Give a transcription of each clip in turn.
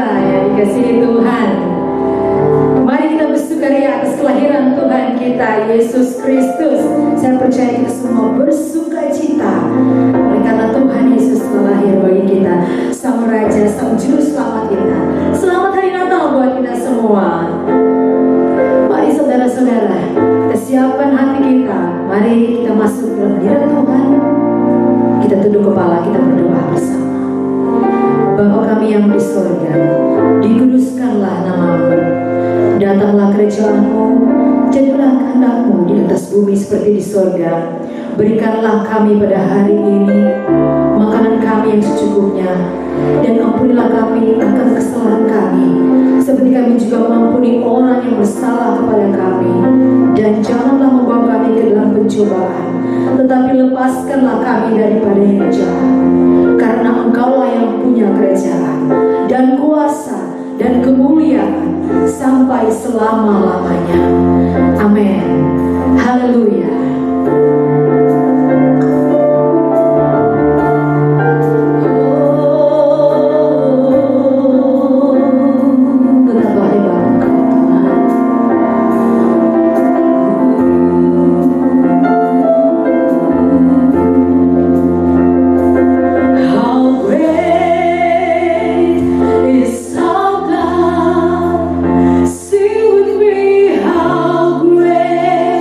hamba yang dikasihi Tuhan. Mari kita bersukaria atas kelahiran Tuhan kita Yesus Kristus. Saya percaya kita semua bersuka cita oleh karena Tuhan Yesus telah lahir bagi kita, Sang Raja, Sang Juru Selamat kita. Selamat Hari Natal buat kita semua. Mari saudara-saudara, kita siapkan hati kita. Mari kita masuk dalam hadirat Tuhan. Kita tunduk kepala, kita berdoa bersama. Bapa kami yang di surga, dikuduskanlah nama-Mu. Datanglah kerajaan-Mu, jadilah kehendak-Mu di atas bumi seperti di surga. Berikanlah kami pada hari ini makanan kami yang secukupnya, dan ampunilah kami akan kesalahan kami, seperti kami juga mengampuni orang yang bersalah kepada kami. Dan janganlah membawa kami ke dalam pencobaan, tetapi lepaskanlah kami daripada yang jahat. Karena Engkaulah yang punya kerajaan dan kuasa dan kemuliaan sampai selama-lamanya. Amin. Haleluya. Sing with me, how great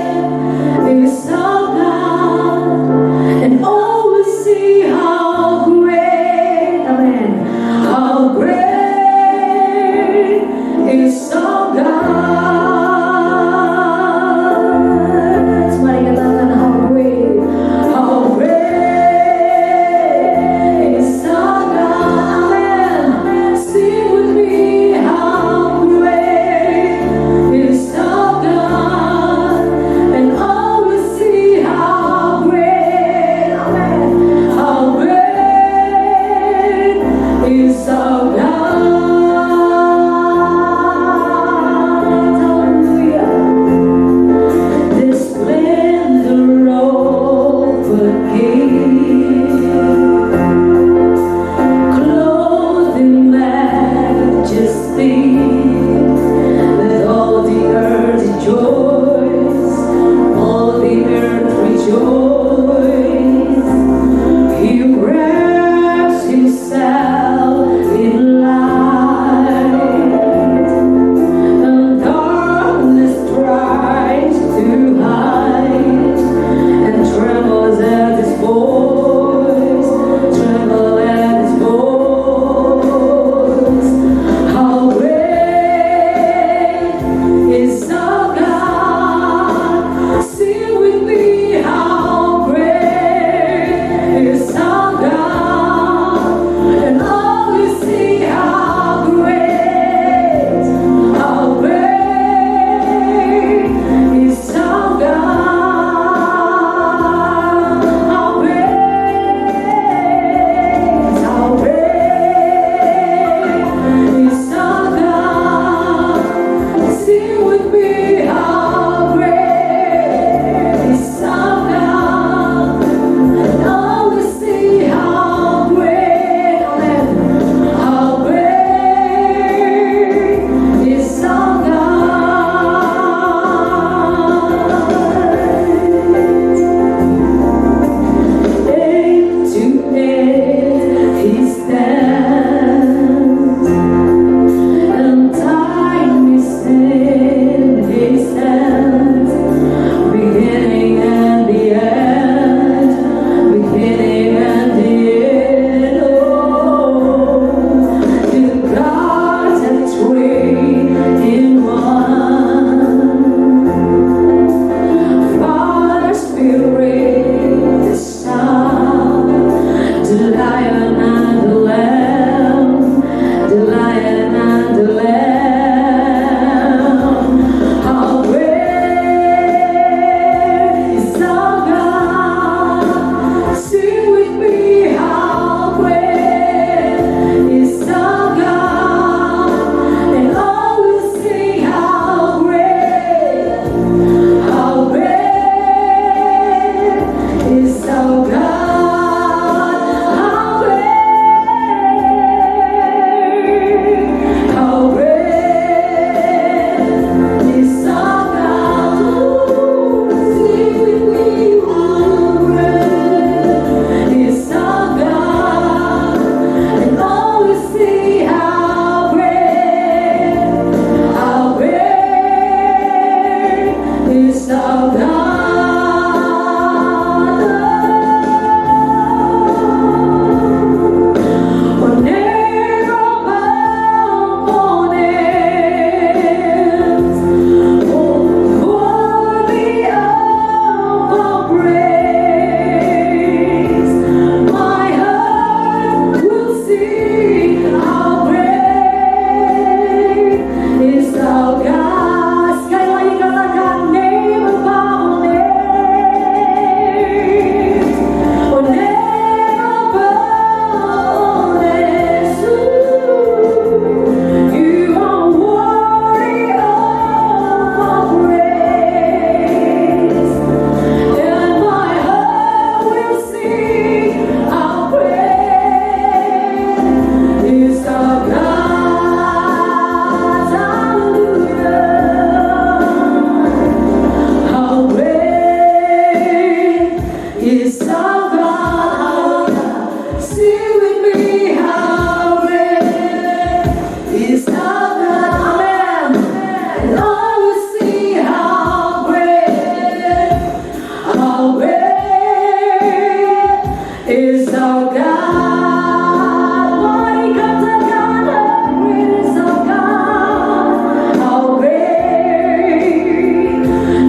is our God. Mari katakan, how great is our God. How great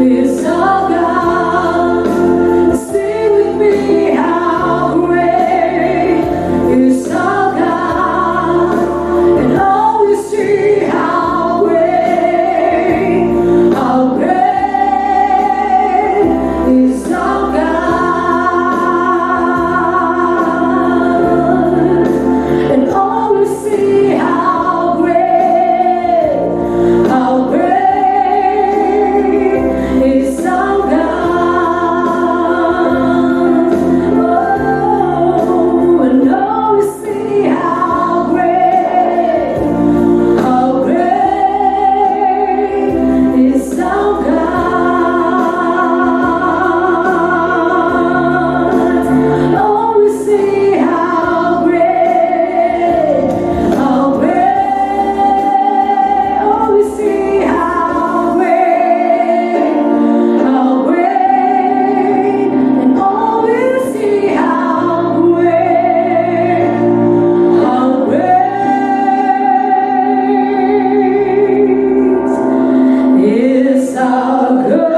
is our God. Sing with me, how great is our God. And all we see, how great is our God. And all we see, how great is our God. Oh, and all we see, how great is our God. Oh, we see how great, oh, we see how great, and oh, we see how great is our God.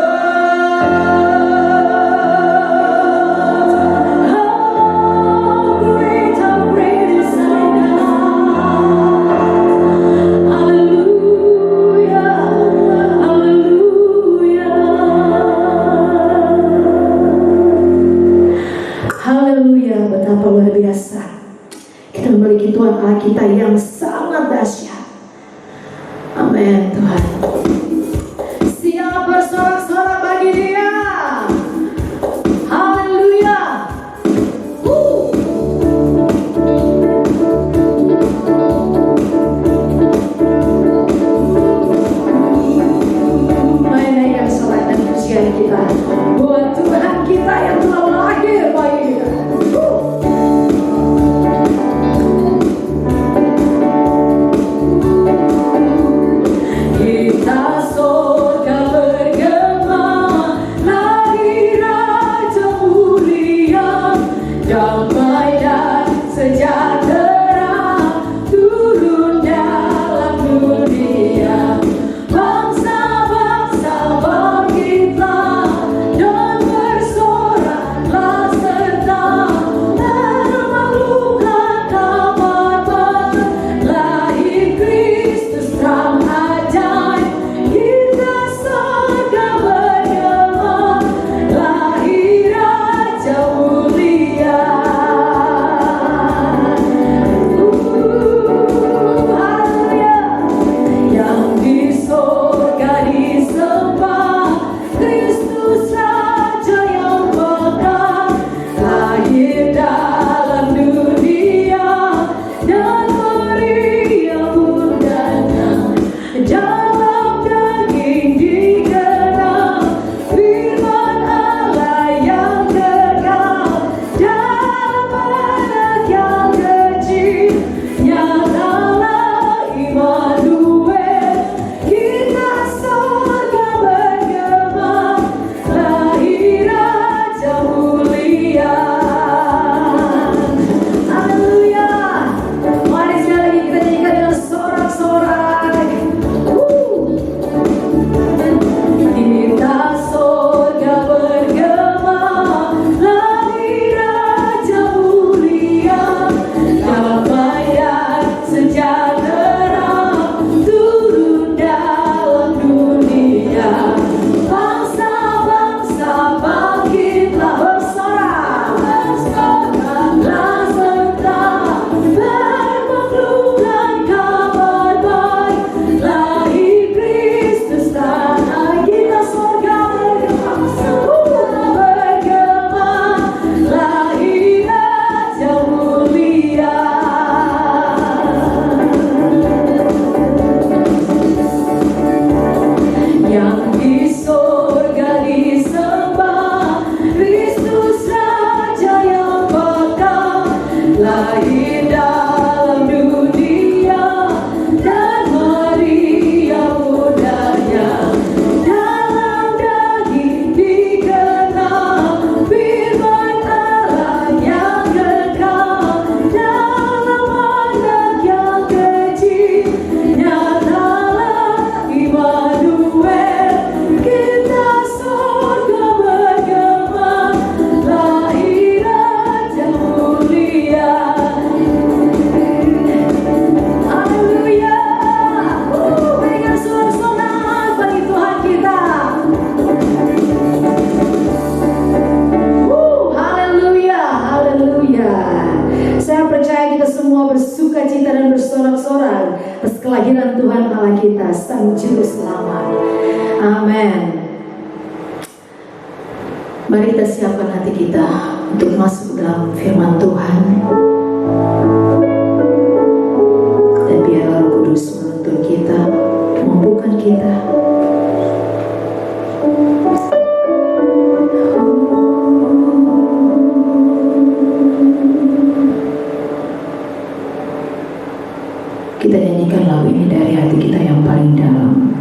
How great is our God. Hallelujah, hallelujah. Haleluya, betapa luar biasa. Kita memiliki Tuhan Allah kita yang sangat dahsyat. Amin, Tuhan. Siap bersorak-sorak bagi Dia. Haleluya. Mainkan sorak dan pujian kita buat Tuhan kita yang telah lahir bagi Dia. Kita surga bergema, lahir Raja mulia, damai dan sejahtera turun dalam dunia. Bangsa-bangsa bangkitlah dan bersoraklah serta menaklukkan kabar baru, lahir Kristus terang ajaib. Kita surga bergema, lahir Raja mulia. Haleluya. Yang di surga disembah, Kristus Raja yang bekal, lahir dalam dunia dan meriah mudanya. Dalam daging digenang firman Allah yang kekal, dalam anak yang kecil nyatalah Immanuel. Kita surga bergema, lahir Raja mulia. Haleluya. Mari sekali lagi kita nyanyikan dengan sorak-sorak. Kita surga bergema, lahir Raja mulia, damai dan sejahtera turun dalam dunia. Bangsa-bangsa bangkitlah bersorak, bersoraklah serta bermaklumkan kabar baik, lahir Kristus tanah. Kita surga bergema, lahir Raja mulia. Yang di surga disembah, Kristus Raja yang bekal, lahir dalam dunia dan meriah mudanya. Dalam daging digenang firman Allah yang kekal, bersuka cita dan bersorak-sorai atas kelahiran Tuhan Allah kita, Sang Juru Selamat. Amin. Mari kita siapkan hati kita untuk masuk dalam firman Tuhan. Dan biar Roh Kudus menuntun kita, memampukan kita. Kita nyanyikan lagu ini dari hati kita yang paling dalam.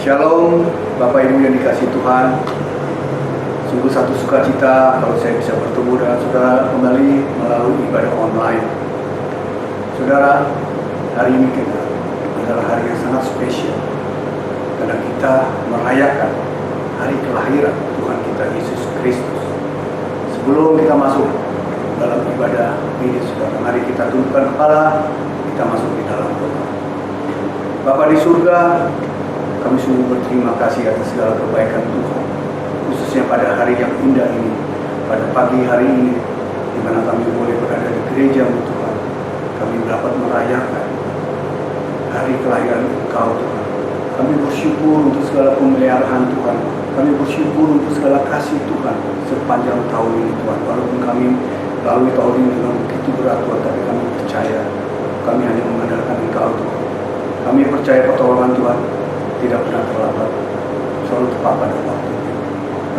Shalom, Bapak Ibu yang dikasihi Tuhan. Sungguh satu sukacita kalau saya bisa bertemu dengan saudara kembali melalui ibadah online. Saudara, hari ini kita adalah hari yang sangat spesial karena kita merayakan hari kelahiran Tuhan kita Yesus Kristus. Sebelum kita masuk dalam ibadah ini, saudara, mari kita tundukkan kepala, kita masuk di dalam doa. Bapa di surga, kami sungguh berterima kasih atas segala kebaikan Tuhan, khususnya pada hari yang indah ini, pada pagi hari ini, di mana kami boleh berada di gereja-Mu Tuhan. Kami dapat merayakan hari kelahiran Engkau Tuhan. Kami bersyukur untuk segala pemeliharaan Tuhan. Kami bersyukur untuk segala kasih Tuhan sepanjang tahun ini Tuhan. Walaupun kami lalui tahun ini dengan begitu berat Tuhan, tapi kami percaya kami hanya mengandalkan Engkau Tuhan. Kami percaya pertolongan Tuhan tidak pernah terlambat, selalu tepat pada waktunya.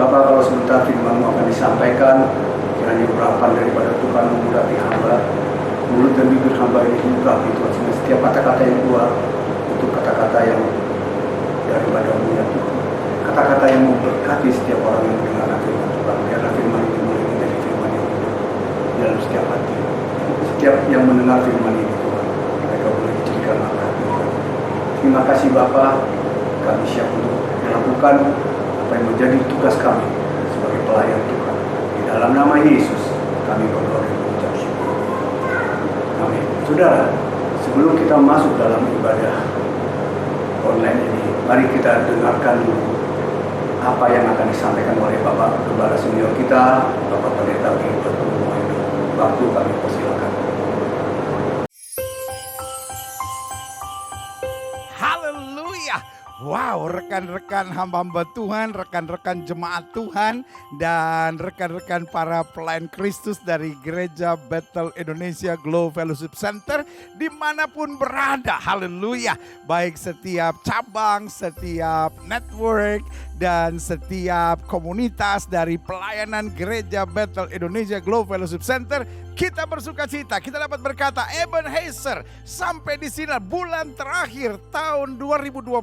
Bapak, kalau sebentar firman-Mu akan disampaikan, kiranya urapan daripada Tuhan memudahkan hamba, mulut dan bibir hamba ini dibuka Tuhan, sehingga setiap kata-kata yang keluar itu kata-kata yang daripada-Mu ya Tuhan, kata-kata yang memberkati setiap orang yang mendengarkan firman Tuhan. Biarlah firman ini boleh menjadi firman yang hidup di dalam setiap hati. Setiap yang mendengar firman ini Tuhan, mereka boleh dijadikan langkah Tuhan. Terima kasih Bapak. Kami siap untuk melakukan apa yang menjadi tugas kami sebagai pelayan Tuhan. Di dalam nama Yesus kami berdoa dan mengucap syukur. Amin. Saudara, sebelum kita masuk dalam ibadah online ini, mari kita dengarkan dulu apa yang akan disampaikan oleh Bapak Gembala Senior kita, Bapak Pendeta Gilbert Muhammad. Waktu kami persilakan. Wow, rekan-rekan hamba-hamba Tuhan, rekan-rekan jemaat Tuhan, dan rekan-rekan para pelayan Kristus dari Gereja Bethel Indonesia Glow Fellowship Center dimanapun berada, haleluya. Baik setiap cabang, setiap network, dan setiap komunitas dari pelayanan Gereja Bethel Indonesia Glow Fellowship Center, kita bersuka cita, kita dapat berkata, Ebenezer, sampai di sini bulan terakhir tahun 2020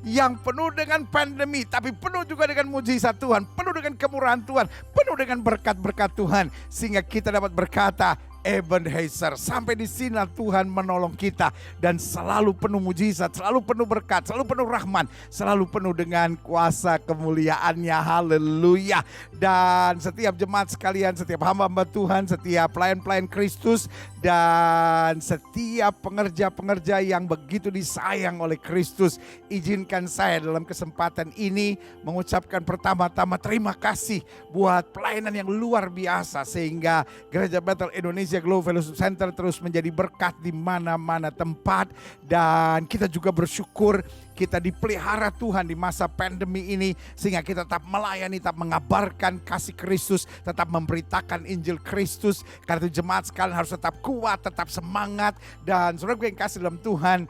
yang penuh dengan pandemi, tapi penuh juga dengan mujizat Tuhan, penuh dengan kemurahan Tuhan, penuh dengan berkat-berkat Tuhan, sehingga kita dapat berkata, Ebenezer, sampai di sini Tuhan menolong kita dan selalu penuh mujizat, selalu penuh berkat, selalu penuh rahmat, selalu penuh dengan kuasa kemuliaannya, haleluya. Dan setiap jemaat sekalian, setiap hamba-hamba Tuhan, setiap pelayan-pelayan Kristus, dan setiap pengerja-pengerja yang begitu disayang oleh Kristus, izinkan saya dalam kesempatan ini mengucapkan pertama-tama terima kasih buat pelayanan yang luar biasa, sehingga Gereja Bethel Indonesia Glow Fellowship Center terus menjadi berkat di mana-mana tempat. Dan kita juga bersyukur kita dipelihara Tuhan di masa pandemi ini, sehingga kita tetap melayani, tetap mengabarkan kasih Kristus, tetap memberitakan Injil Kristus. Karena itu jemaat sekalian harus tetap kuat, tetap semangat. Dan saudara gue yang kasih dalam Tuhan,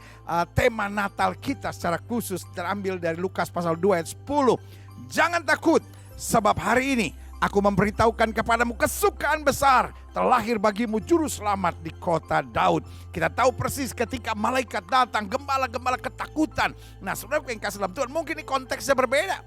tema Natal kita secara khusus terambil dari Lukas pasal 2 ayat 10. Jangan takut, sebab hari ini aku memberitahukan kepadamu kesukaan besar terlahir bagimu juru selamat di kota Daud. Kita tahu persis ketika malaikat datang, gembala-gembala ketakutan. Nah, saudara yang kasih dalam Tuhan, mungkin ini konteksnya berbeda.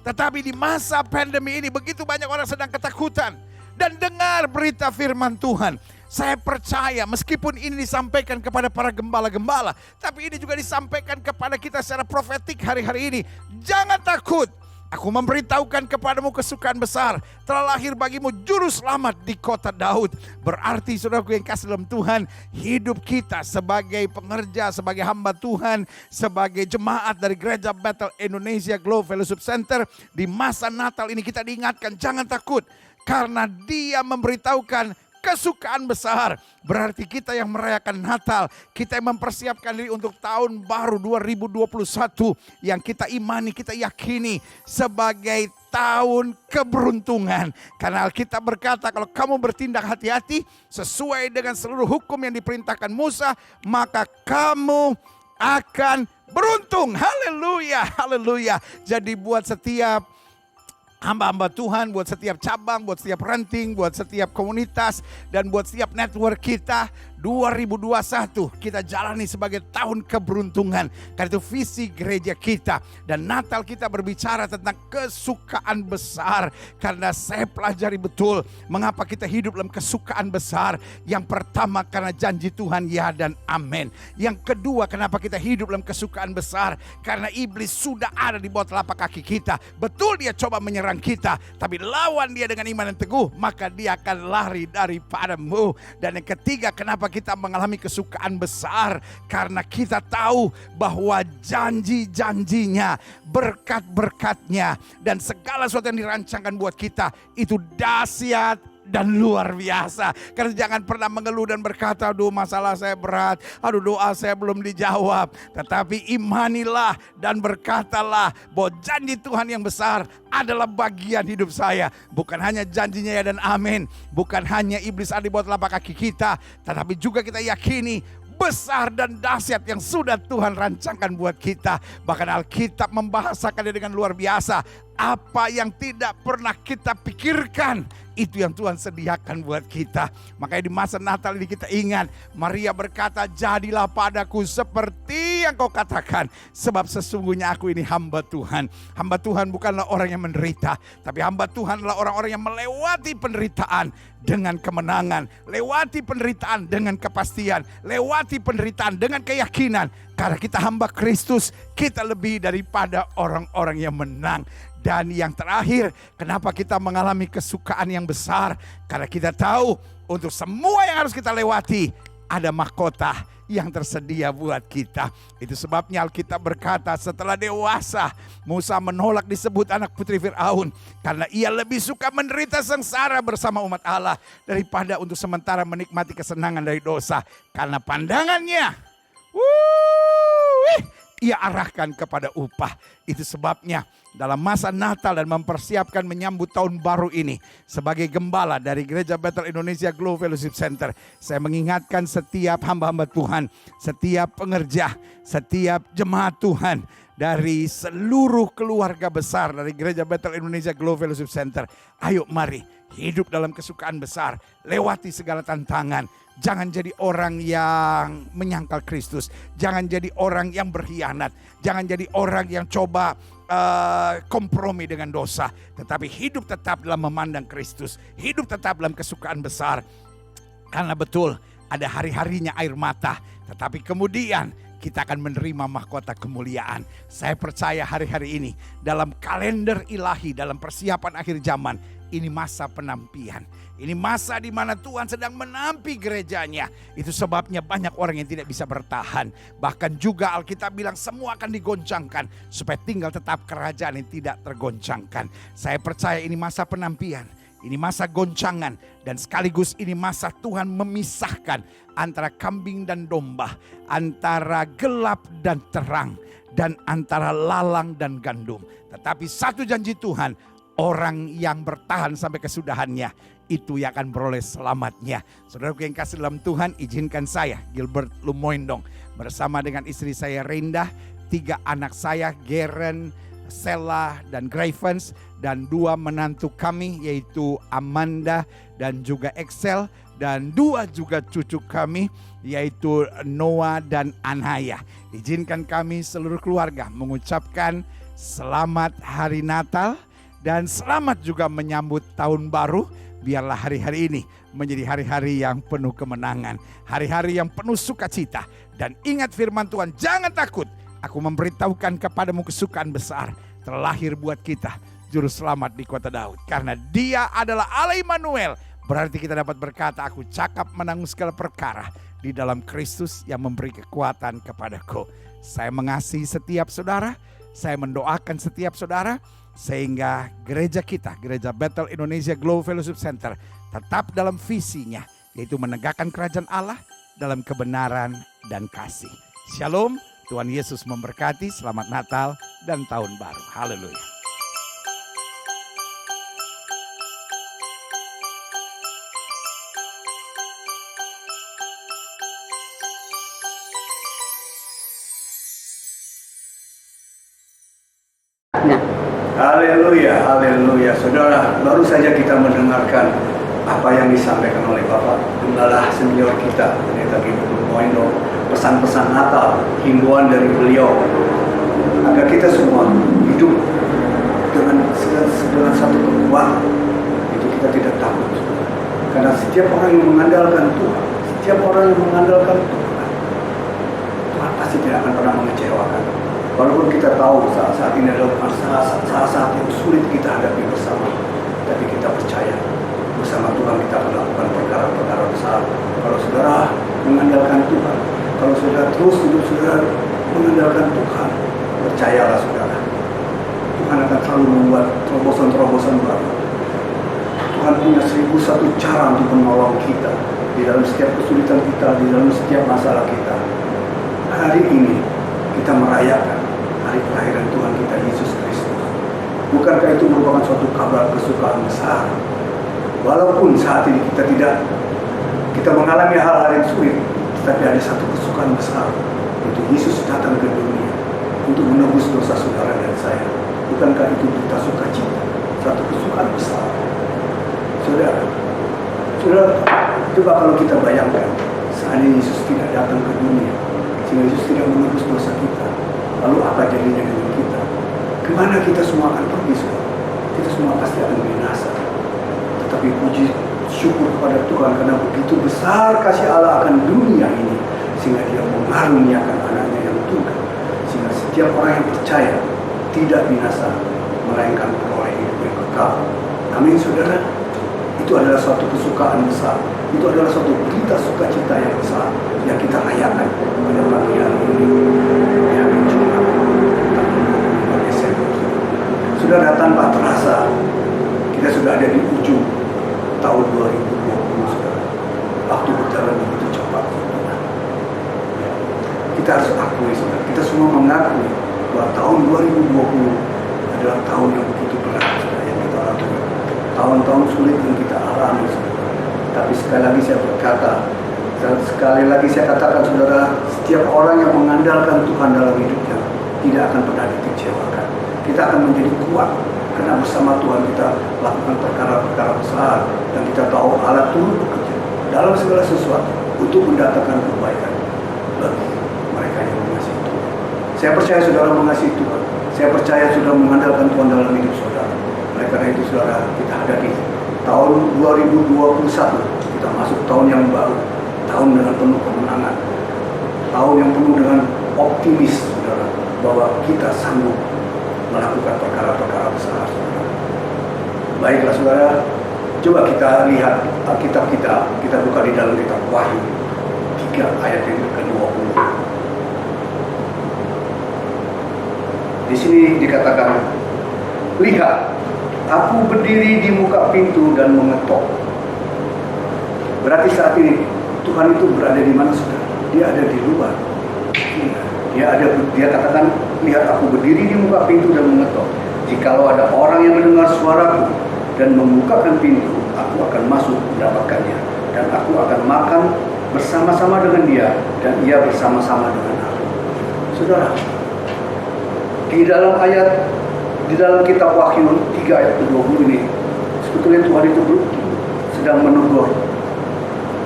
Tetapi di masa pandemi ini begitu banyak orang sedang ketakutan. Dan dengar berita firman Tuhan. Saya percaya meskipun ini disampaikan kepada para gembala-gembala, tapi ini juga disampaikan kepada kita secara profetik hari-hari ini. Jangan takut. Aku memberitahukan kepadamu kesukaan besar telah lahir bagimu juru selamat di kota Daud. Berarti saudaraku yang kasih dalam Tuhan, hidup kita sebagai pengerja, sebagai hamba Tuhan, sebagai jemaat dari Gereja Bethel Indonesia Glow Fellowship Center, di masa Natal ini kita diingatkan jangan takut, karena Dia memberitahukan kesukaan besar. Berarti kita yang merayakan Natal, kita yang mempersiapkan diri untuk tahun baru 2021 yang kita imani, kita yakini sebagai tahun keberuntungan. Karena Alkitab berkata kalau kamu bertindak hati-hati sesuai dengan seluruh hukum yang diperintahkan Musa, maka kamu akan beruntung. Haleluya, haleluya. Jadi buat setiap hamba-hamba Tuhan, buat setiap cabang, buat setiap ranting, buat setiap komunitas, dan buat setiap network kita, 2021 kita jalani sebagai tahun keberuntungan. Karena itu visi gereja kita. Dan Natal kita berbicara tentang kesukaan besar. Karena saya pelajari betul mengapa kita hidup dalam kesukaan besar. Yang pertama karena janji Tuhan ya dan amin. Yang kedua kenapa kita hidup dalam kesukaan besar. Karena iblis sudah ada di bawah telapak kaki kita. Betul dia coba menyerang kita. Tapi lawan dia dengan iman yang teguh. Maka dia akan lari daripadamu. Dan yang ketiga kenapa kita mengalami kesukaan besar. Karena kita tahu bahwa janji-janjinya, berkat-berkatnya, dan segala sesuatu yang dirancangkan buat kita itu dahsyat dan luar biasa. Karena jangan pernah mengeluh dan berkata, aduh masalah saya berat, aduh doa saya belum dijawab. Tetapi imanilah dan berkatalah bahwa janji Tuhan yang besar adalah bagian hidup saya. Bukan hanya janjinya ya dan amin. Bukan hanya iblis ada di bawah telapak kaki kita. Tetapi juga kita yakini besar dan dahsyat yang sudah Tuhan rancangkan buat kita. Bahkan Alkitab membahasakannya dengan luar biasa. Apa yang tidak pernah kita pikirkan, itu yang Tuhan sediakan buat kita. Makanya di masa Natal ini kita ingat, Maria berkata, jadilah padaku seperti yang kau katakan. Sebab sesungguhnya aku ini hamba Tuhan. Hamba Tuhan bukanlah orang yang menderita, tapi hamba Tuhan adalah orang-orang yang melewati penderitaan dengan kemenangan. Lewati penderitaan dengan kepastian. Lewati penderitaan dengan keyakinan. Karena kita hamba Kristus, kita lebih daripada orang-orang yang menang. Dan yang terakhir, kenapa kita mengalami kesukaan yang besar? Karena kita tahu untuk semua yang harus kita lewati, ada mahkota yang tersedia buat kita. Itu sebabnya Alkitab berkata setelah dewasa, Musa menolak disebut anak putri Fir'aun. Karena ia lebih suka menderita sengsara bersama umat Allah daripada untuk sementara menikmati kesenangan dari dosa. Karena pandangannya, ia arahkan kepada upah. Itu sebabnya dalam masa Natal dan mempersiapkan menyambut tahun baru ini, sebagai gembala dari Gereja Bethel Indonesia Glow Fellowship Center, saya mengingatkan setiap hamba-hamba Tuhan, setiap pengerja, setiap jemaat Tuhan, dari seluruh keluarga besar dari Gereja Bethel Indonesia Glow Fellowship Center. Ayo mari hidup dalam kesukaan besar, lewati segala tantangan. Jangan jadi orang yang menyangkal Kristus. Jangan jadi orang yang berkhianat. Jangan jadi orang yang coba kompromi dengan dosa. Tetapi hidup tetap dalam memandang Kristus. Hidup tetap dalam kesukaan besar. Karena betul ada hari-harinya air mata. Tetapi kemudian kita akan menerima mahkota kemuliaan. Saya percaya hari-hari ini dalam kalender ilahi, dalam persiapan akhir zaman, ini masa penampian. Ini masa di mana Tuhan sedang menampi gerejanya. Itu sebabnya banyak orang yang tidak bisa bertahan. Bahkan juga Alkitab bilang semua akan digoncangkan supaya tinggal tetap kerajaan yang tidak tergoncangkan. Saya percaya ini masa penampian. Ini masa goncangan dan sekaligus ini masa Tuhan memisahkan antara kambing dan domba, antara gelap dan terang, dan antara lalang dan gandum. Tetapi satu janji Tuhan, orang yang bertahan sampai kesudahannya, itu yang akan beroleh selamatnya. Saudaraku yang kasih dalam Tuhan, izinkan saya, Gilbert Lumoindong, bersama dengan istri saya Renda, 3 anak saya, Geren, Sela, dan Gravens, dan 2 menantu kami yaitu Amanda dan juga Excel, dan 2 juga cucu kami yaitu Noah dan Anaya. Izinkan kami seluruh keluarga mengucapkan selamat hari Natal dan selamat juga menyambut tahun baru. Biarlah hari-hari ini menjadi hari-hari yang penuh kemenangan, hari-hari yang penuh sukacita. Dan ingat firman Tuhan, jangan takut. Aku memberitahukan kepadamu kesukaan besar terlahir buat kita, juru selamat di kota Daud. Karena dia adalah Allah Immanuel. Berarti kita dapat berkata, aku cakap menanggung segala perkara di dalam Kristus yang memberi kekuatan kepadaku. Saya mengasihi setiap saudara. Saya mendoakan setiap saudara. Sehingga gereja kita, Gereja Bethel Indonesia Glow Fellowship Center, tetap dalam visinya, yaitu menegakkan kerajaan Allah dalam kebenaran dan kasih. Shalom. Tuhan Yesus memberkati. Selamat Natal dan Tahun Baru. Haleluya. Haleluya, haleluya. Saudara, baru saja kita mendengarkan apa yang disampaikan oleh Bapak Gembala senior kita, Pendeta Gibran Moindo, pesan-pesan Natal, himbauan dari beliau, agar kita semua hidup dengan satu kekuatan, itu kita tidak takut. Karena setiap orang yang mengandalkan Tuhan, setiap orang yang mengandalkan Tuhan, Tuhan pasti tidak akan pernah mengecewakan. Walaupun kita tahu saat ini adalah saat yang sulit kita hadapi bersama, tapi kita percaya bersama Tuhan kita akan melakukan perkara-perkara besar. Kalau saudara mengandalkan Tuhan, kalau saudara terus hidup saudara mengandalkan Tuhan, percayalah saudara, Tuhan akan selalu membuat terobosan-terobosan baru. Tuhan punya 1001 cara untuk menolong kita di dalam setiap kesulitan kita, di dalam setiap masalah kita. Hari ini kita merayakan hari kelahiran Tuhan kita Yesus Kristus. Bukankah itu merupakan suatu kabar kesukaan besar? Walaupun saat ini kita mengalami hal-hal yang sulit, tetapi ada satu kesukaan besar, yaitu Yesus datang ke dunia untuk menebus dosa saudara dan saya. Bukankah itu berita sukacita, satu kesukaan besar? Saudara, coba kalau kita bayangkan, seandainya Yesus tidak datang ke dunia, sehingga Yesus tidak menebus dosa kita, lalu apa jadinya dengan kita? Kemana kita semua akan pergi, saudara? Kita semua pasti akan binasa. Tetapi puji syukur kepada Tuhan, karena begitu besar kasih Allah akan dunia ini, sehingga Dia mengaruniakan anaknya yang tunggal, sehingga setiap orang yang percaya tidak binasa, melainkan peroleh hidup yang kekal. Amin, saudara. Itu adalah suatu kesukaan besar. Itu adalah suatu berita sukacita yang besar yang kita rayakan pada pagi hari ini. Ya, Jumat, tanggal 25 Desember. Sudah tanpa terasa, kita sudah ada di ujung tahun 2020, saudara. Waktu berjalan begitu cepat, saudara. Kita harus akui, saudara. Kita semua mengakui bahwa tahun 2020 adalah tahun yang begitu berat, saudara, yang kita lalui. Tahun-tahun sulit yang kita alami, saudara. Tapi sekali lagi saya katakan, saudara, setiap orang yang mengandalkan Tuhan dalam hidupnya tidak akan pernah dikecewakan. Kita akan menjadi kuat karena bersama Tuhan kita lakukan perkara-perkara besar, dan kita tahu Allah turut bekerja dalam segala sesuatu untuk mendatangkan kebaikan bagi mereka yang mengasihi Tuhan. Saya percaya saudara mengasihi Tuhan. Saya percaya saudara mengandalkan Tuhan dalam hidup saudara. Oleh karena itu saudara, kita hadapi tahun 2021. Kita masuk tahun yang baru, tahun dengan penuh kemenangan, tahun yang penuh dengan optimis, saudara, bahwa kita sanggup melakukan perkara-perkara besar, saudara. Baiklah saudara, coba kita lihat Alkitab kita buka di dalam kitab Wahyu 3 ayat yang ke-20. Di sini dikatakan, lihat, aku berdiri di muka pintu dan mengetok. Berarti saat ini Tuhan itu berada di mana, saudara? Dia ada di luar. Dia katakan, lihat, aku berdiri di muka pintu dan mengetok. Jikalau ada orang yang mendengar suaraku dan membukakan pintu, aku akan masuk mendapatkannya, dan aku akan makan bersama-sama dengan dia, dan ia bersama-sama dengan aku. Saudara, di dalam kitab Wahyu 3 ayat ke-20 ini, sebetulnya Tuhan itu sedang menegur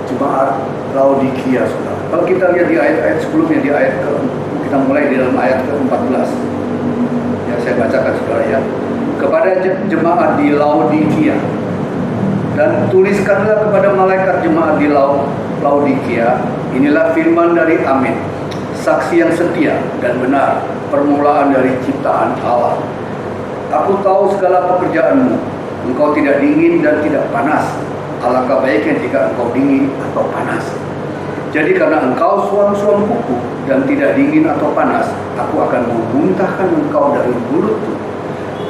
jemaat Laodikia, saudara. Kalau kita lihat di ayat-ayat sebelumnya, kita mulai di dalam ayat ke-14. Ya, saya bacakan, saudara, ya. Kepada jemaat di Laodikia, dan tuliskanlah kepada malaikat jemaat di Laodikia, inilah firman dari Amin, saksi yang setia dan benar, permulaan dari ciptaan Allah. Aku tahu segala pekerjaanmu, engkau tidak dingin dan tidak panas. Alangkah baiknya jika engkau dingin atau panas. Jadi karena engkau suam-suam kuku dan tidak dingin atau panas, aku akan memuntahkan engkau dari mulutku.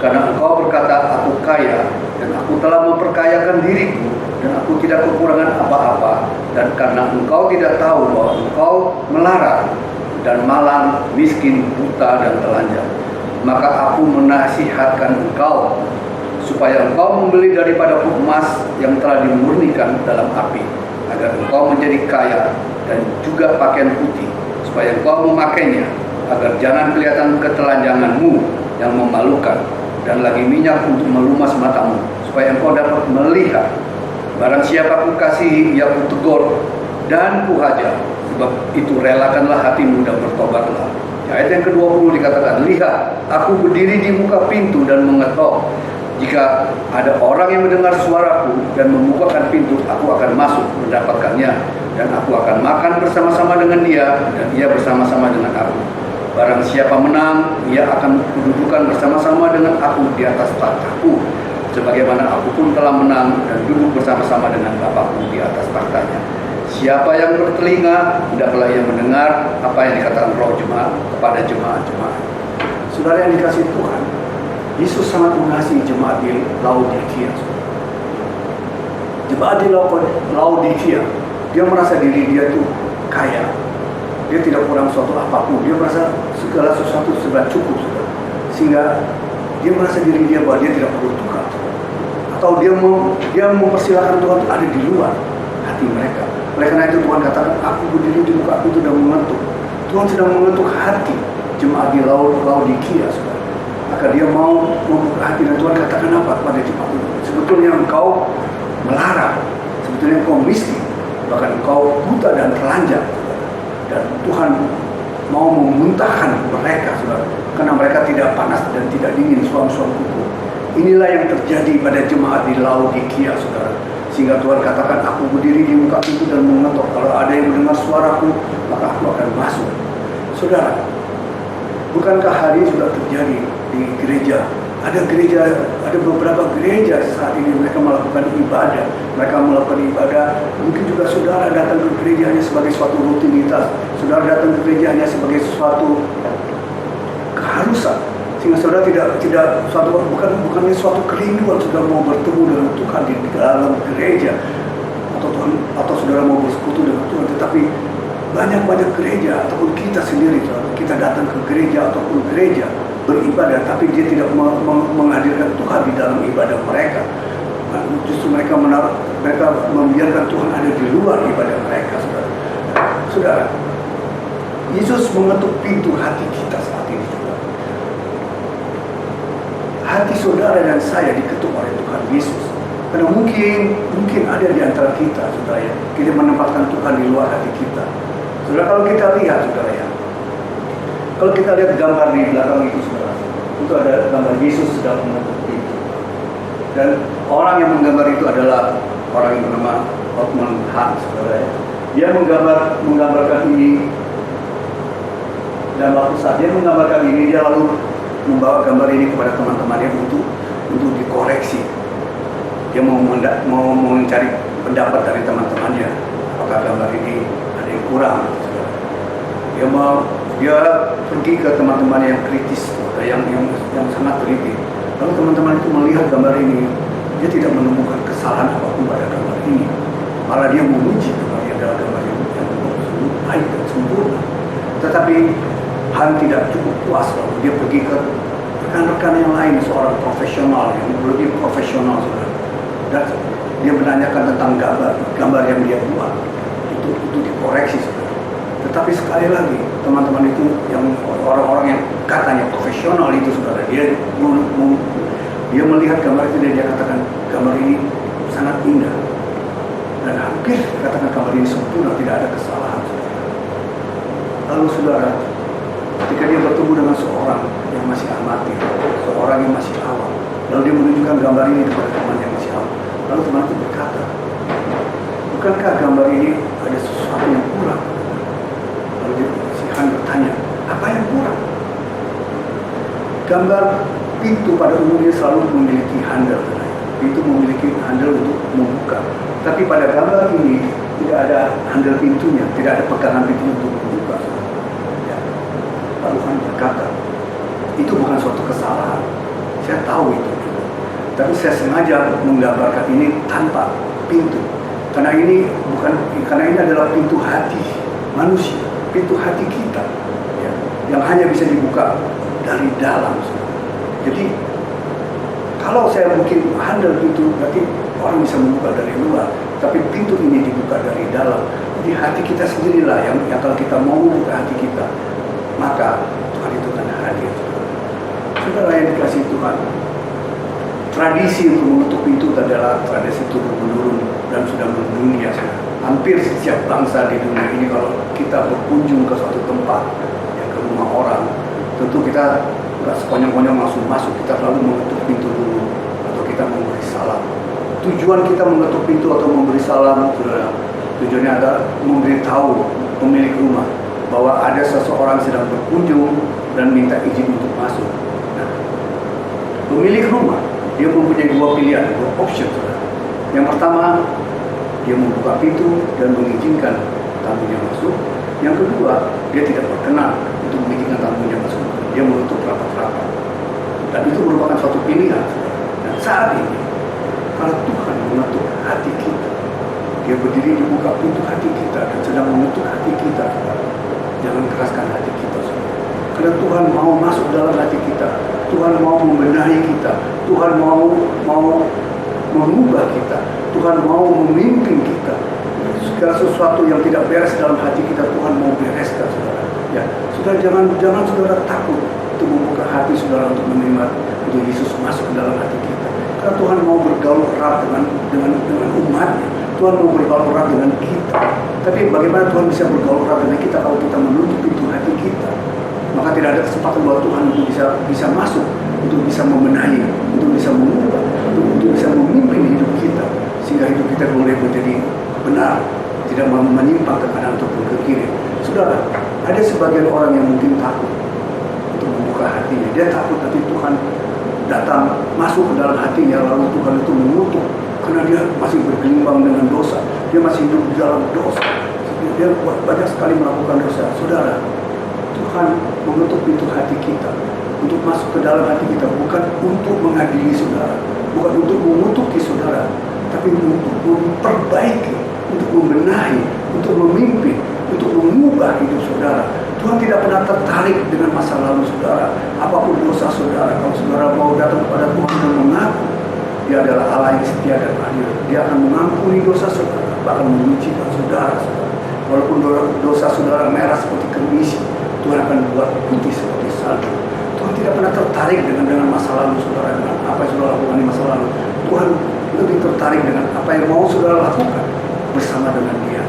Karena engkau berkata, aku kaya, dan aku telah memperkayakan diriku, dan aku tidak kekurangan apa-apa. Dan karena engkau tidak tahu bahwa engkau melarat dan malang, miskin, buta, dan telanjang, maka aku menasihatkan engkau supaya engkau membeli daripada emas yang telah dimurnikan dalam api, agar engkau menjadi kaya, dan juga pakaian putih, supaya engkau memakainya, agar jangan kelihatan ketelanjanganmu yang memalukan, dan lagi minyak untuk melumas matamu, supaya engkau dapat melihat Barang siapa ku kasihi, ia ku tegur dan ku hajar. Sebab itu relakanlah hatimu dan bertobatlah. Ayat yang ke-20 dikatakan, lihat, aku berdiri di muka pintu dan mengetok. Jika ada orang yang mendengar suaraku dan membukakan pintu, aku akan masuk mendapatkannya, dan aku akan makan bersama-sama dengan dia, dan ia bersama-sama dengan aku. Barang siapa menang, ia akan kududukan bersama-sama dengan aku di atas takhtaku, sebagaimana aku pun telah menang dan duduk bersama-sama dengan Bapakku di atas tahtanya. Siapa yang bertelinga, hendaklah ia mendengar apa yang dikatakan Roh jemaat kepada jemaat-jemaat. Saudara yang dikasihi Tuhan, Yesus sangat mengasihi jemaat di Laodikia. Jemaat di Laodikia, dia merasa diri dia itu kaya. Dia tidak kurang suatu apapun. Dia merasa segala sesuatu sudah cukup, saudara. Sehingga dia merasa diri dia bahwa dia tidak perlu Tuhan. Atau dia mempersilahkan Tuhan ada di luar hati mereka. Oleh karena itu Tuhan katakan, aku berdiri di muka pintu dan mengetuk. Tuhan sedang mengetuk hati jemaat di Laodikia, saudara. Maka dia mau membuka hati, dan Tuhan katakan apa kepada jemaat itu? Sebetulnya engkau melarang, sebetulnya engkau miskin, bahkan engkau buta dan telanjang. Dan Tuhan mau memuntahkan mereka, saudara, karena mereka tidak panas dan tidak dingin suam-suam kuku. Inilah yang terjadi pada jemaat di Laodikia, saudara. Sehingga Tuhan katakan, aku berdiri di muka pintu dan mengetok. Kalau ada yang mendengar suaraku, maka aku akan masuk. Saudara, bukankah hari ini sudah terjadi di gereja? Ada beberapa gereja saat ini mereka melakukan ibadah. Mereka melakukan ibadah. Mungkin juga saudara datang ke gereja hanya sebagai suatu rutinitas. Saudara datang ke gereja hanya sebagai suatu keharusan. Sehingga saudara tidak bukan suatu kerinduan saudara mau bertemu dengan Tuhan di dalam gereja, atau saudara mau bersekutu dengan Tuhan. Tetapi banyak gereja ataupun kita sendiri, saudara, kita datang ke gereja ataupun gereja beribadah, tapi dia tidak menghadirkan Tuhan di dalam ibadah mereka. Justru mereka membiarkan Tuhan ada di luar ibadah mereka, saudara. Saudara, Yesus mengetuk pintu hati kita saat ini, saudara. Hati saudara dan saya diketuk oleh Tuhan Yesus. Karena mungkin ada di antara kita, saudara, ya, kita menempatkan Tuhan di luar hati kita. Saudara, kalau kita lihat, saudara, ya, kalau kita lihat gambar di belakang itu, saudara, itu ada gambar Yesus sedang mengetuk pintu. Dan orang yang menggambar itu adalah orang yang bernama Otman Hart, saudara, ya. Dia menggambarkan ini, dan waktu saat dia menggambarkan ini, dia lalu membawa gambar ini kepada teman-temannya untuk dikoreksi. Dia mau mencari pendapat dari teman-temannya, apakah gambar ini ada yang kurang. Dia pergi ke teman-temannya yang kritis, yang sangat teliti. Lalu teman-teman itu melihat gambar ini, dia tidak menemukan kesalahan apapun pada gambar ini. Malah dia memuji gambar ini adalah gambar yang baik dan sempurna. Tetapi Han tidak cukup puas, lalu dia pergi ke rekan-rekan yang lain, seorang profesional yang lebih profesional, saudara. Dan dia menanyakan tentang gambar yang dia buat, itu dikoreksi, saudara. Tetapi sekali lagi, teman-teman itu yang orang-orang yang katanya profesional itu, saudara, dia melihat gambar itu dan dia katakan gambar ini sangat indah dan hampir katakan gambar ini sempurna, tidak ada kesalahan, saudara. Lalu saudara, ketika dia bertemu dengan seorang yang masih amatir, seorang yang masih awam, lalu dia menunjukkan gambar ini kepada teman yang masih awam. Lalu teman itu berkata, bukankah gambar ini ada sesuatu yang kurang? Lalu si Han bertanya, apa yang kurang? Gambar pintu pada umumnya selalu memiliki handle. Pintu memiliki handle untuk membuka. Tapi pada gambar ini tidak ada handle pintunya, tidak ada pegangan pintu untuk membuka. Lalu Han berkata, itu bukan suatu kesalahan. Saya tahu itu. Tapi saya sengaja menggambarkan ini tanpa pintu. Karena ini adalah pintu hati manusia, pintu hati kita, ya, yang hanya bisa dibuka dari dalam. Jadi kalau saya mungkin handle pintu, berarti orang bisa membuka dari luar. Tapi pintu ini dibuka dari dalam. Jadi hati kita sendirilah yang kalau kita mau membuka hati kita, maka Tuhan itu akan hadir. Saudara yang dikasihi Tuhan, tradisi untuk menutup pintu adalah tradisi turun-menurun dan sudah mendunia. Hampir setiap bangsa di dunia ini kalau kita berkunjung ke suatu tempat, ya, ke rumah orang, tentu kita nggak sekonyong-konyong langsung masuk, kita selalu mengetuk pintu dulu atau kita memberi salam. Tujuan kita mengetuk pintu atau memberi salam, saudara, tujuannya adalah memberitahu pemilik rumah bahwa ada seseorang sedang berkunjung dan minta izin untuk masuk. Nah, pemilik rumah dia mempunyai dua pilihan, dua option, saudara. Yang pertama, dia membuka pintu dan mengizinkan tamunya masuk. Yang kedua, dia tidak berkenan untuk mengizinkan tamunya masuk. Dia menutup rapat-rapat. Dan itu merupakan suatu pilihan. Dan saat ini, kalau Tuhan mengetuk hati kita, dia berdiri di buka pintu hati kita dan sedang mengetuk hati kita. Jangan keraskan hati kita, saudara. Karena Tuhan mau masuk dalam hati kita. Tuhan mau membenahi kita. Tuhan mau mengubah kita. Tuhan mau memimpin kita. Segala sesuatu yang tidak beres dalam hati kita, Tuhan mau bereskan, saudara. Ya, saudara, jangan saudara takut untuk membuka hati saudara untuk menerima untuk Yesus masuk ke dalam hati kita. Karena Tuhan mau bergaul erat dengan umatnya. Tuhan mau bergaul erat dengan kita. Tapi bagaimana Tuhan bisa bergaul erat dengan kita kalau kita menutup pintu hati kita? Maka tidak ada kesempatan buat Tuhan untuk bisa masuk, untuk bisa membenahi, untuk bisa mengubah, untuk bisa memimpin hidup kita, sehingga hidup kita boleh menjadi benar, tidak menyimpang ke kanan ataupun ke kiri. Saudara, ada sebagian orang yang mungkin takut untuk membuka hatinya. Dia takut nanti Tuhan datang masuk ke dalam hatinya, lalu Tuhan itu mengutuk karena dia masih bergelimbang dengan dosa, dia masih hidup di dalam dosa, dia banyak sekali melakukan dosa. Saudara, Tuhan mengetuk pintu hati kita untuk masuk ke dalam hati kita, bukan untuk mengadili saudara, bukan untuk mengutuki saudara, tapi untuk memperbaiki, untuk membenahi, untuk memimpin, untuk mengubah hidup saudara. Tuhan tidak pernah tertarik dengan masa lalu saudara. Apapun dosa saudara, kalau saudara mau datang kepada Tuhan dan mengaku Dia adalah Allah yang setia dan adil, Dia akan mengampuni dosa saudara, bahkan menyucikan saudara. Walaupun dosa saudara merah seperti kemisi, Tuhan akan buat putih seperti salju. Tuhan tidak pernah tertarik dengan masa lalu saudara, dengan apa yang saudara lakukan di masa lalu. Tuhan lebih tertarik dengan apa yang mau saudara lakukan bersama dengan Dia.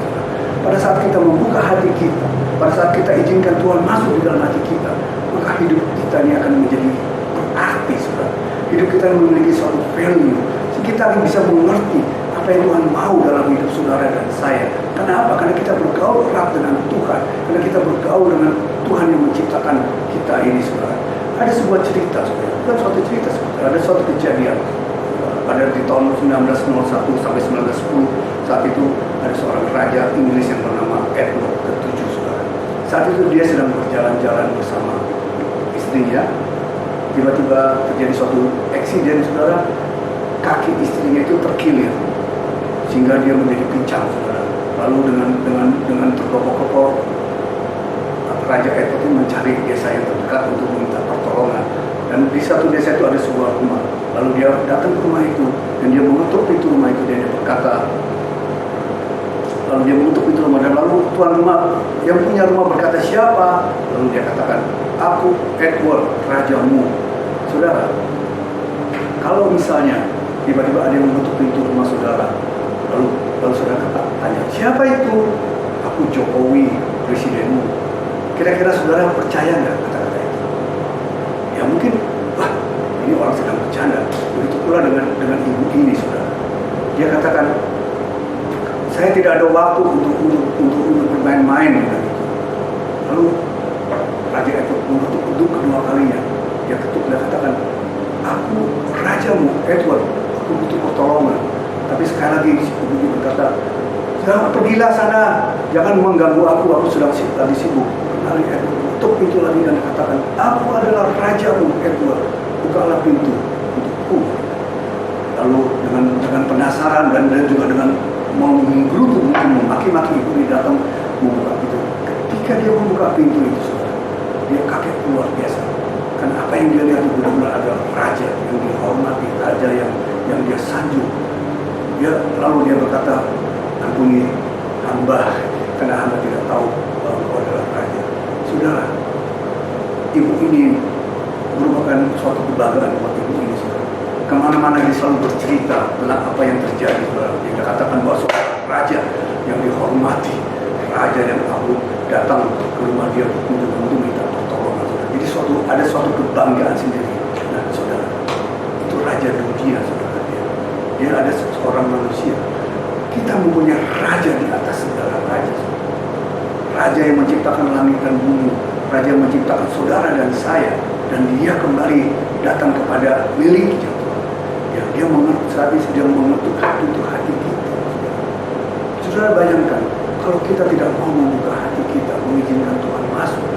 Pada saat kita membuka hati kita, pada saat kita izinkan Tuhan masuk di dalam hati kita, maka hidup kita ini akan menjadi berarti, saudara. Hidup kita memiliki suatu value. Kita akan bisa mengerti apa yang Tuhan mau dalam hidup saudara dan saya. Kenapa? Karena kita bergaul erat dengan Tuhan. Karena kita bergaul dengan Tuhan yang menciptakan kita ini, saudara. Ada sebuah cerita, saudara. Bukan suatu cerita, saudara. Ada suatu kejadian. Pada di tahun 1901 sampai 1910, saat itu ada seorang raja Inggris yang bernama Edward ke-7, saudara. Saat itu dia sedang berjalan-jalan bersama istrinya. Tiba-tiba terjadi suatu eksiden, saudara. Kaki istrinya itu terkilir sehingga dia menjadi pincang, saudara. Lalu dengan terkopok-kopok, Raja Edward itu mencari desa yang terdekat untuk meminta pertolongan. Dan di satu desa itu ada sebuah rumah. Lalu dia datang ke rumah itu dan dia mengetuk pintu rumah itu dan dia berkata, lalu dia mengetuk pintu rumah dan lalu tuan rumah yang punya rumah berkata, siapa? Lalu dia katakan, aku Edward, rajamu. Saudara, kalau misalnya tiba-tiba ada yang mengetuk pintu rumah saudara, lalu saudara tanya, siapa itu? Aku Jokowi, presidenmu. Kira-kira saudara percaya nggak kata-kata itu? Ya mungkin, wah ini orang sedang bercanda. Begitu pula dengan ibu ini, saudara. Dia katakan, saya tidak ada waktu untuk bermain-main dengan itu. Lalu Raja Edward mengetuk kedua kalinya. Dia ketuk dan katakan, aku rajamu Edward, aku butuh pertolongan. Tapi sekali lagi ibu berkata, jangan pergilah sana, jangan mengganggu aku sedang lagi sibuk. Kembali Edward ketuk pintu lagi dan katakan, aku adalah rajamu Edward, bukalah pintu untukku. Lalu dengan penasaran dan juga dengan menggerutu, memaki-maki ibu ini datang membuka pintu. Ketika dia membuka pintu itu, saudara, dia kaget luar biasa. Karena apa yang dia lihat itu benar-benar adalah raja yang dihormati, raja yang dia sanjung. Lalu dia berkata, ampuni hamba, karena hamba tidak tahu bahwa engkau adalah raja. Saudara, ibu ini merupakan suatu kebanggaan buat ibu ini, saudara. kemana-mana dia selalu bercerita tentang apa yang terjadi. Dia katakan bahwa seorang raja yang dihormati, raja yang aku datang ke rumah dia untuk minta pertolongan. Jadi ada suatu kebanggaan sendiri. Nah, saudara, itu raja dunia, saudara. Dia ada seorang manusia. Kita mempunyai raja di atas segala raja. Raja yang menciptakan langit dan bumi, raja yang menciptakan saudara dan saya, dan dia kembali datang kepada miliknya. Ya, dia mengetuk hati kita. Saudara bayangkan, kalau kita tidak mau membuka hati kita, mengizinkan Tuhan masuk,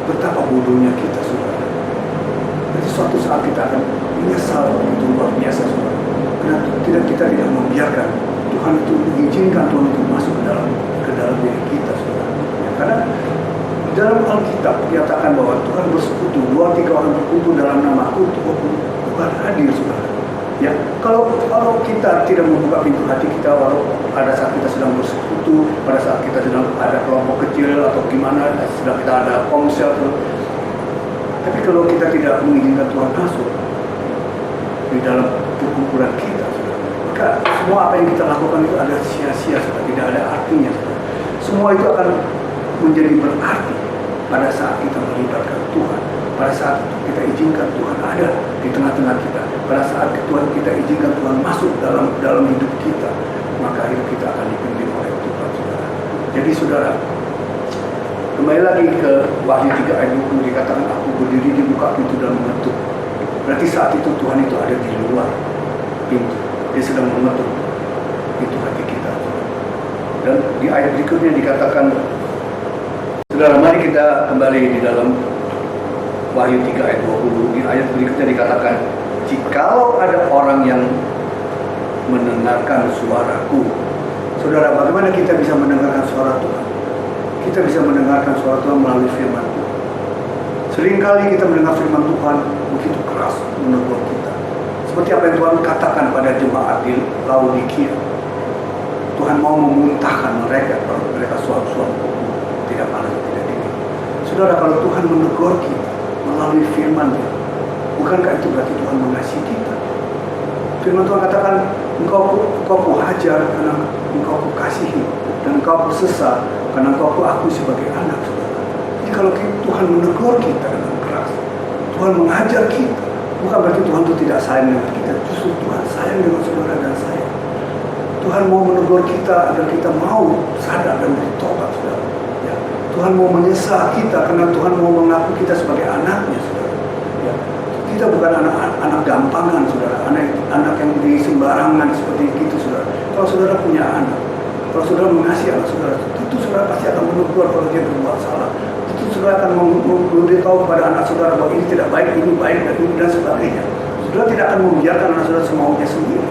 betapa bodohnya kita, saudara. Jadi suatu saat kita akan menyesal, itu luar biasa, saudara. Karena kita tidak membiarkan Tuhan itu mengizinkan Tuhan untuk masuk ke dalam diri kita, saudara. Ya, karena dalam Alkitab dinyatakan bahwa Tuhan bersekutu, 2-3 orang berkumpul dalam namaku, Tuhan hadir, saudara. Ya, kalau kita tidak membuka pintu hati kita, walau pada saat kita sedang bersekutu, pada saat kita sedang ada kelompok kecil atau gimana, sedang kita ada ponsel, tapi kalau kita tidak mengizinkan Tuhan masuk di dalam perkumpulan kita, maka semua apa yang kita lakukan itu ada sia-sia, tidak ada artinya. Semua itu akan menjadi berarti pada saat kita melibatkan Tuhan, pada saat kita izinkan Tuhan ada di tengah-tengah kita, pada saat kita izinkan Tuhan masuk dalam hidup kita, maka hidup kita akan dipimpin oleh Tuhan, saudara. Jadi saudara, kembali lagi ke Wahyu 3 ayat 20, dikatakan aku berdiri di muka pintu dan mengetuk. Berarti saat itu Tuhan itu ada di luar pintu, dia sedang mengetuk pintu hati kita. Dan di ayat berikutnya dikatakan, saudara, mari kita kembali di dalam Wahyu 3 ayat 20. Di ayat berikutnya dikatakan, jikalau ada orang yang mendengarkan suaraku. Saudara, bagaimana kita bisa mendengarkan suara Tuhan? Kita bisa mendengarkan suara Tuhan melalui firman Tuhan. Seringkali kita mendengar firman Tuhan begitu keras menegur kita. Seperti apa yang Tuhan katakan pada jemaat di Laodikia. Tuhan mau memuntahkan mereka kalau mereka suam-suam tidak panas, tidak dingin. Saudara, kalau Tuhan menegur kita melalui firman-Nya, bukankah itu berarti Tuhan mengasihi kita? Firman Tuhan katakan, engkau kuhajar karena engkau kukasihi, dan engkau kusesat karena engkau kuakui sebagai anak, saudara. Jadi kalau Tuhan menegur kita dengan keras, Tuhan mengajar kita, bukan berarti Tuhan itu tidak sayang dengan kita. Justru Tuhan sayang dengan saudara dan saya. Tuhan mau menegur kita agar kita mau sadar dan bertobat, saudara. Ya. Tuhan mau menyesal kita karena Tuhan mau mengaku kita sebagai anaknya, saudara. Ya. Kita bukan anak gampangan, saudara. Anak yang di sembarangan seperti itu, saudara. Kalau saudara punya anak, kalau saudara mengasihi anak saudara, itu saudara pasti akan menegur kalau dia berbuat salah. Itu saudara akan memberitahu kepada anak saudara bahwa ini tidak baik, ini baik, dan sebagainya. Saudara tidak akan membiarkan anak saudara semaunya sendiri.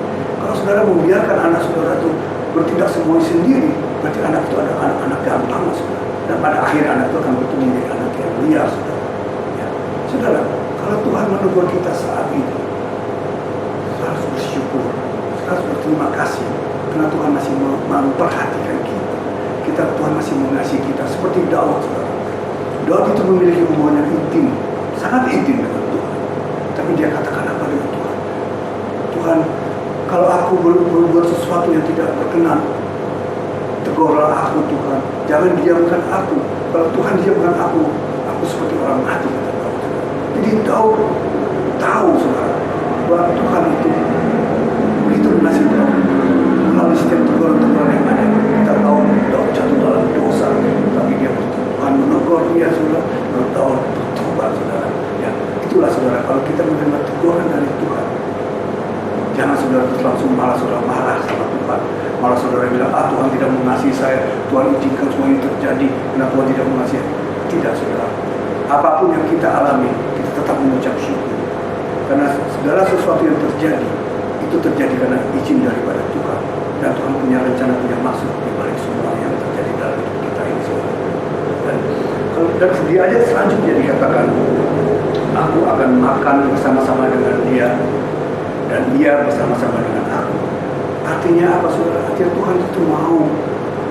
Kalau saudara membiarkan anak saudara itu bertindak semaunya sendiri, berarti anak itu adalah anak gampang, saudara. Dan pada akhir anak itu akan bertumbuh menjadi anak yang liar, saudara. Ya. Saudara, kalau Tuhan menegur kita saat ini, saudara harus bersyukur, saudara harus berterima kasih, karena Tuhan masih memperhatikan kita. Tuhan masih mengasihi kita, seperti Daud, saudara. Daud itu memiliki hubungan yang intim, sangat intim dengan Tuhan. Tapi dia katakan apa dengan Tuhan? Tuhan, kalau aku berbuat sesuatu yang tidak berkenan, tegurlah aku, Tuhan. Jangan diamkan aku. Kalau Tuhan diamkan aku seperti orang mati, kata Daud. Jadi Daud tahu, saudara, bahwa Tuhan itu begitu mengasihi Daud. Melalui setiap teguran-teguran yang ada, kita tahu Daud jatuh dalam dosa, tapi dia Tuhan menegur dia, saudara. Lalu Daud bertobat, saudara. Ya, itulah, saudara, kalau kita menerima teguran dari Tuhan, jangan saudara terus langsung saudara marah sama Tuhan. Malah saudara bilang, Tuhan tidak mengasihi saya, Tuhan izinkan semua ini terjadi, karena Tuhan tidak mengasihi. Tidak, saudara. Apapun yang kita alami, kita tetap mengucap syukur. Karena segala sesuatu yang terjadi, itu terjadi karena izin daripada Tuhan. Dan Tuhan punya rencana, punya maksud di balik semua yang terjadi dalam hidup kita ini, saudara. Dan di ayat selanjutnya dikatakan, aku akan makan bersama-sama dengan dia, dan dia bersama-sama dengan aku. Artinya apa, saudara? Artinya Tuhan itu mau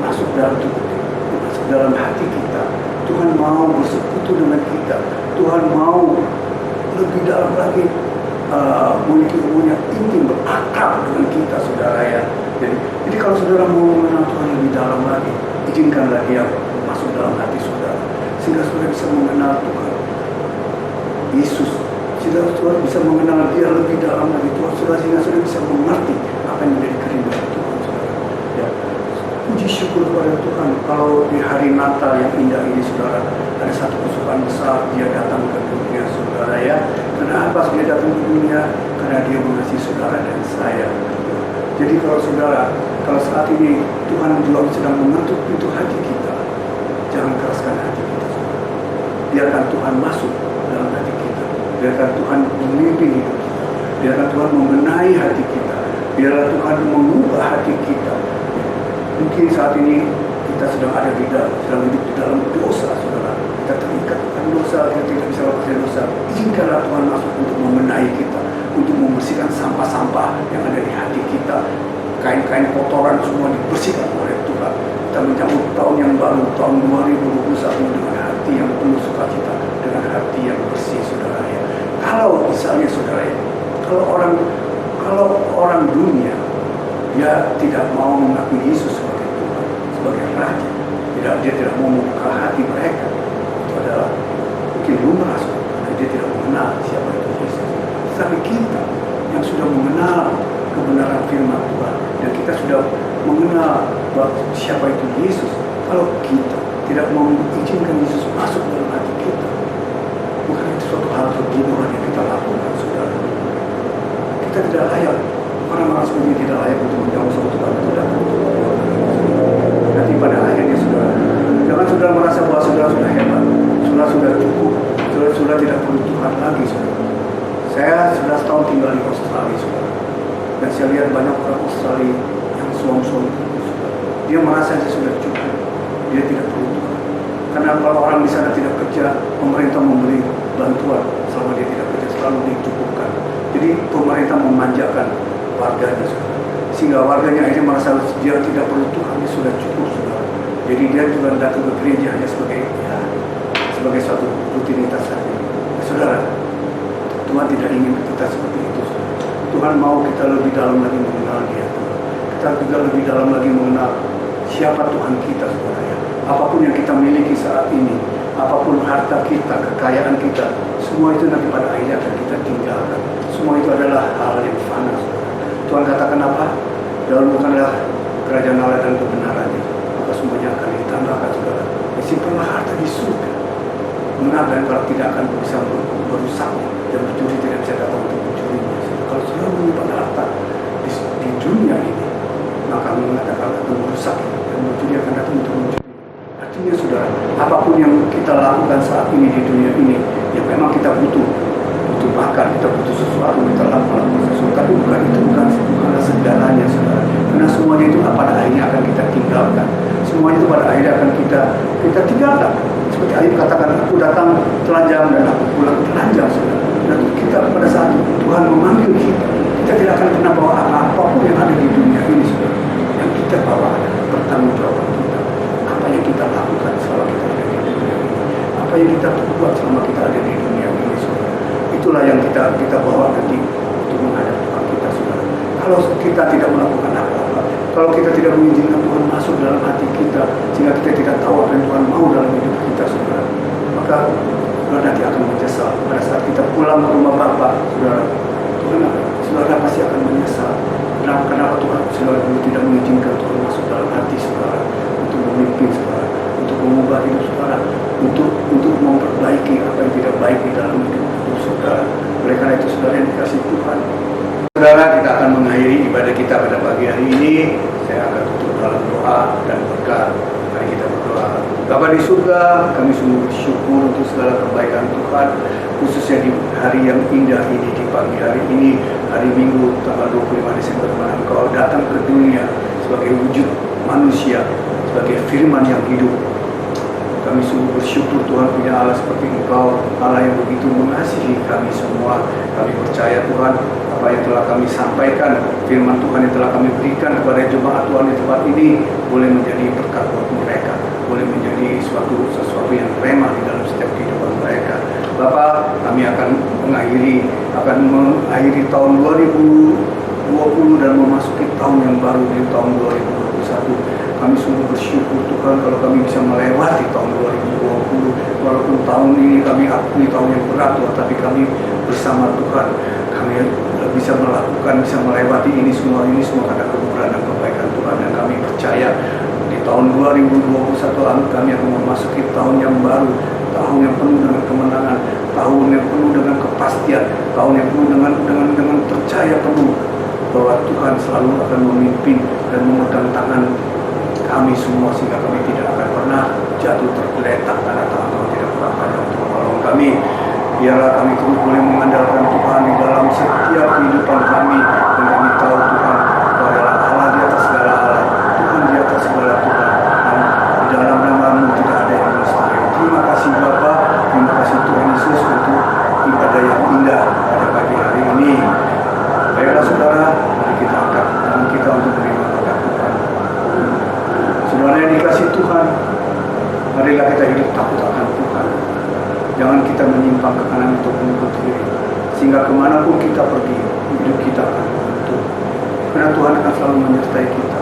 masuk dalam tubuh kita, masuk dalam hati kita. Tuhan mau bersekutu dengan kita. Tuhan mau lebih dalam lagi memiliki hubungan intim berakrab dengan kita, saudara ya. Jadi kalau saudara mau mengenal Tuhan lebih dalam lagi, izinkanlah Dia masuk dalam hati saudara, sehingga saudara bisa mengenal Tuhan Yesus, sehingga saudara bisa mengenal Dia lebih dalam lagi Tuhan saudara, sehingga saudara bisa mengerti apa yang menjadi kerinduan Tuhan saudara. Ya, puji syukur kepada Tuhan kalau di hari Natal yang indah ini saudara, ada satu kesukaan besar, Dia datang ke dunia saudara ya. Kenapa Dia datang ke dunia? Karena Dia mengasihi saudara dan saya. Jadi kalau saudara, kalau saat ini Tuhan juga sedang mengetuk pintu hati kita, jangan keraskan hati kita saudara. Biarkan Tuhan masuk dalam hati kita, biarkan Tuhan memimpin hidup kita, biarkan Tuhan membenahi hati kita, biarlah Tuhan mengubah hati kita. Mungkin saat ini kita sedang ada sedang hidup di dalam dosa saudara, kita terikat dengan dosa, kita tidak bisa lepas dari dosa. Izinkanlah Tuhan masuk untuk membenahi kita, untuk membersihkan sampah-sampah yang ada di hati kita. Kain-kain kotoran semua dibersihkan oleh Tuhan. Kita menyambut tahun yang baru, tahun 2021 dengan hati yang penuh sukacita, dengan hati yang bersih saudara ya. Kalau misalnya saudara ya, kalau orang dunia dia tidak mau mengakui Yesus sebagai Tuhan, sebagai Raja, dia tidak mau membuka hati mereka, itu adalah mungkin lumrah karena dia tidak mengenal siapa itu Yesus. Tetapi kita yang sudah mengenal kebenaran firman Tuhan dan kita sudah mengenal siapa itu Yesus, kalau kita tidak mau mengizinkan Yesus masuk dalam hati kita, bukan itu suatu hal kebodohan yang kita lakukan saudara. Kita tidak layak, orang-orang seperti ini tidak layak untuk menjauh sama Tuhan, itu datang untuk membuat nanti pada akhirnya saudara, jangan saudara merasa bahwa saudara sudah hebat, saudara sudah cukup, saudara sudah tidak perlu Tuhan lagi saudara. Saya 11 tahun tinggal di Australia saudara, dan saya lihat banyak orang Australia yang suam-suam dia merasa dia sudah cukup, dia tidak perlu Tuhan. Karena kalau orang di sana tidak kerja, pemerintah memberi bantuan selama dia tidak kerja, selalu dicukupkan. Jadi pemerintah memanjakan warganya saudara, sehingga warganya akhirnya merasa dia tidak perlu Tuhan, dia sudah cukup saudara. Jadi dia juga datang ke gereja hanya sebagai suatu rutinitas saja. Saudara, Tuhan tidak ingin kita seperti itu. Tuhan mau kita lebih dalam lagi mengenal Dia. Kita juga lebih dalam lagi mengenal siapa Tuhan kita saudara ya. Apapun yang kita miliki saat ini, apapun harta kita, kekayaan kita, semua itu nanti pada akhirnya akan kita tinggalkan. Semua itu adalah hal yang fana saudara. Tuhan katakan apa? Dahulukanlah kerajaan Allah dan kebenarannya, maka semuanya akan ditambahkan saudara. Simpanlah harta di surga. Mengapa? Kalau tidak akan bisa merusaknya, dan pencuri tidak bisa datang untuk mencurinya. Kalau saudara menyimpan harta di dunia ini, maka mengatakan akan merusak dan mencuri akan datang untuk mencuri. Artinya saudara, apapun yang kita lakukan saat ini di dunia ini, yang memang kita butuh makan, kita butuh sesuatu, kita lakukan sesuatu, tapi bukanlah segalanya saudara. Karena semuanya itu pada akhirnya akan kita tinggalkan. Semuanya itu pada akhirnya akan kita tinggalkan. Seperti Ayub katakan, aku datang telanjang dan aku pulang telanjang saudara. Dan kita pada saat Tuhan memanggil kita tidak akan pernah bawa apapun yang ada di dunia ini saudara. Yang kita bawa adalah pertanggungjawaban kita. Apa yang kita lakukan selama kita ada di dunia ini, apa yang kita perbuat selama kita ada di dunia ini saudara. Itulah yang kita bawa nanti untuk menghadap Tuhan kita saudara. Kalau kita tidak melakukan apa-apa, kalau kita tidak mengizinkan Tuhan masuk dalam hati kita, sehingga kita tidak tahu apa yang Tuhan mau dalam hidup kita saudara, maka saudara nanti akan menyesal pada saat kita pulang ke rumah Bapa saudara. Saudara pasti akan menyesal. Kenapa Tuhan saudara dulu tidak mengizinkan Tuhan masuk dalam hati saudara, untuk memimpin saudara, untuk mengubah hidup saudara, untuk memperbaiki apa yang tidak baik di dalam hidup saudara. Oleh karena itu saudara yang dikasih Tuhan, saudara, kita akan mengakhiri ibadah kita pada pagi hari ini. Saya akan tutup dalam doa dan berkat. Mari kita berdoa. Bapa di surga, kami sungguh bersyukur untuk segala kebaikan Tuhan, khususnya di hari yang indah ini, di pagi hari ini, hari Minggu tanggal 25 Desember, mana Engkau datang ke dunia sebagai wujud manusia, sebagai firman yang hidup. Kami sungguh bersyukur Tuhan punya Allah seperti Engkau, Allah yang begitu mengasihi kami semua. Kami percaya Tuhan, apa yang telah kami sampaikan, firman Tuhan yang telah kami berikan kepada jemaat Tuhan di tempat ini, boleh menjadi berkat buat mereka, boleh menjadi sesuatu yang remah di dalam setiap kehidupan mereka. Bapak, kami akan mengakhiri akan mengakhiri tahun 2020 dan memasuki tahun yang baru di tahun 2021. Kami sungguh bersyukur Tuhan kalau kami bisa melewati tahun 2020. Walaupun tahun ini kami akui tahun yang berat Tuhan, tapi kami bersama Tuhan kami bisa melakukan, bisa melewati ini semua karena kemurahan dan kebaikan Tuhan. Dan kami percaya di tahun 2021 kami akan memasuki tahun yang baru, tahun yang penuh dengan kemenangan, tahun yang penuh dengan kepastian, tahun yang penuh dengan percaya penuh bahwa Tuhan selalu akan memimpin dan memegang tangan kami semua sehingga kami tidak akan pernah jatuh tergeletak karena Tuhan tidak pernah ada untuk menolong kami. Biarlah kami terus boleh mengandalkan Tuhan di dalam setiap kehidupan kami, dan kami tahu Tuhan Kau adalah Allah di atas segala Allah, Tuhan di atas segala Tuhan, dan di dalam nama-Mu tidak ada yang mustahil. Terima kasih Bapa, terima kasih Tuhan Yesus untuk ibadah yang indah pada pagi hari ini. Baiklah saudara, mari kita angkat tangan kita untuk menerima berkat Tuhan. Saudara yang dikasih Tuhan, marilah kita hidup takut akan Tuhan. Jangan kita menyimpang ke kanan ataupun ke kiri, sehingga kemanapun kita pergi, hidup kita akan beruntung. Karena Tuhan akan selalu menyertai kita,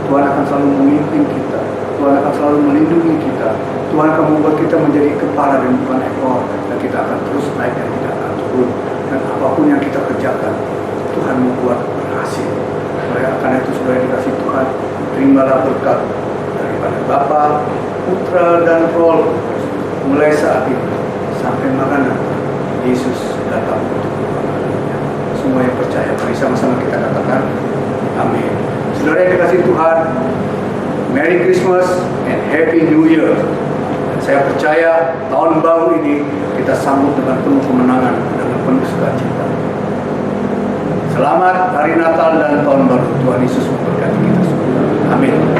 Tuhan akan selalu memimpin kita, Tuhan akan selalu melindungi kita, Tuhan akan membuat kita menjadi kepala dan bukan ekor, dan kita akan terus naik dan tidak akan turun. Dan apapun yang kita kerjakan, Tuhan membuat berhasil. Oleh karena itu saudara dikasih Tuhan, terimalah berkat daripada Bapa, Putra dan Roh mulai saat ini sampai Maranatha, Yesus datang untuk mengambilnya. Semua yang percaya, mari sama-sama kita katakan amin. Saudara yang dikasih Tuhan, Merry Christmas and Happy New Year. Dan saya percaya tahun baru ini kita sambut dengan penuh kemenangan, dengan penuh sukacita. Selamat Hari Natal dan Tahun Baru. Tuhan Yesus memberkati kita semua. Amin.